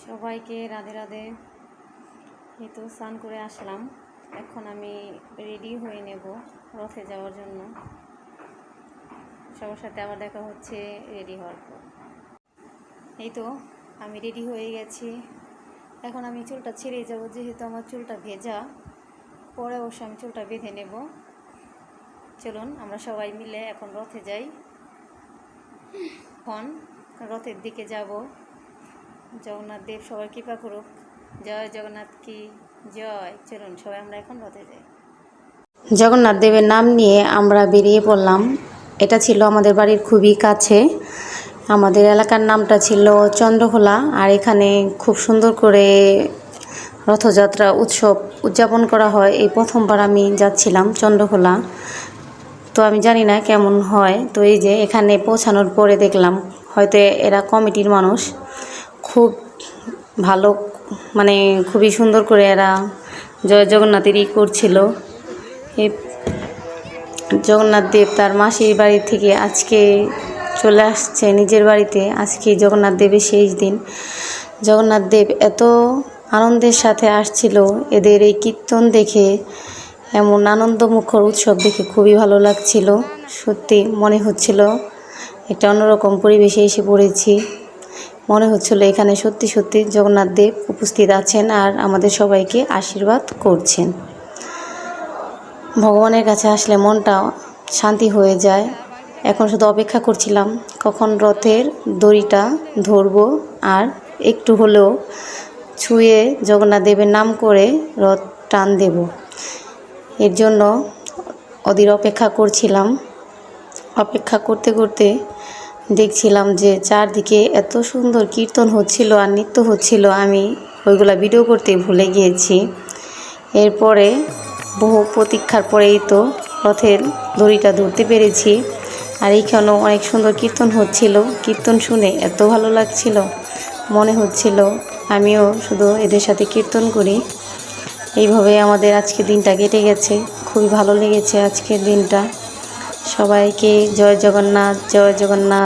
সবাইকে রাধে রাধে। এই তো স্নান করে আসলাম, এখন আমি রেডি হয়ে নেব রথে যাওয়ার জন্য। সবার সাথে আবার দেখা হচ্ছে রেডি হওয়ার পর। এই তো আমি রেডি হয়ে গেছি, এখন আমি চুলটা ছেড়ে যাব, যেহেতু আমার চুলটা ভেজা। পরে অবশ্য আমি চুলটা বেঁধে নেব। চলুন আমরা সবাই মিলে এখন রথে যাই। এখন রথের দিকে যাব। জগন্নাথ দেব সবার কৃপা করুক। জয় জগন্নাথ কি জয়। চলুন সবাই আমরা এখন রথে যাই। জগন্নাথ দেবের নাম নিয়ে আমরা বেরিয়ে পড়লাম। এটা ছিল আমাদের বাড়ির খুবই কাছে। আমাদের এলাকার নামটা ছিল চন্দ্রখোলা, আর এখানে খুব সুন্দর করে রথযাত্রা উৎসব উদযাপন করা হয়। এই প্রথমবার আমি যাচ্ছিলাম চন্দ্রখোলা, তো আমি জানি না কেমন হয়। তো এই যে এখানে পৌঁছানোর পরে দেখলাম হয়তো এরা কমিটির মানুষ, খুব ভালো, মানে খুবই সুন্দর করে এরা জয় জগন্নাথেরই করছিল। এই জগন্নাথ দেব তার মাসির বাড়ি থেকে আজকে চলে আসছে নিজের বাড়িতে। আজকে জগন্নাথ দেবের শেষ দিন। জগন্নাথ দেব এত আনন্দের সাথে আসছিল, এদের এই কীর্তন দেখে, এমন আনন্দমুখর উৎসব দেখে খুবই ভালো লাগছিল। সত্যি মনে হচ্ছিল একটা অন্যরকম পরিবেশে এসে পড়েছি। মনে হচ্ছিল এখানে সত্যি সত্যি জগন্নাথ দেব উপস্থিত আছেন আর আমাদের সবাইকে আশীর্বাদ করছেন। ভগবানের কাছে আসলে মনটা শান্তি হয়ে যায়। এখন শুধু অপেক্ষা করছিলাম কখন রথের দড়িটা ধরবো আর একটু হলেও ছুঁয়ে জগন্নাথ দেবের নাম করে রথ টান দেব। এর জন্য ওদের অপেক্ষা করছিলাম। অপেক্ষা করতে করতে দেখছিলাম যে চারদিকে এত সুন্দর কীর্তন হচ্ছিল আর নৃত্য হচ্ছিল, আমি ওইগুলা ভিডিও করতে ভুলে গিয়েছি। এরপরে বহু প্রতীক্ষার পরেই তো রথের দড়িটা ধরতে পেরেছি। আর এইখানেও অনেক সুন্দর কীর্তন হচ্ছিল। কীর্তন শুনে এত ভালো লাগছিল, মনে হচ্ছিল আমিও শুধু এদের সাথে কীর্তন করি। এইভাবে আমাদের আজকের দিনটা কেটে গেছে। খুবই ভালো লেগেছে আজকের দিনটা। সবাইকে জয় জগন্নাথ, জয় জগন্নাথ।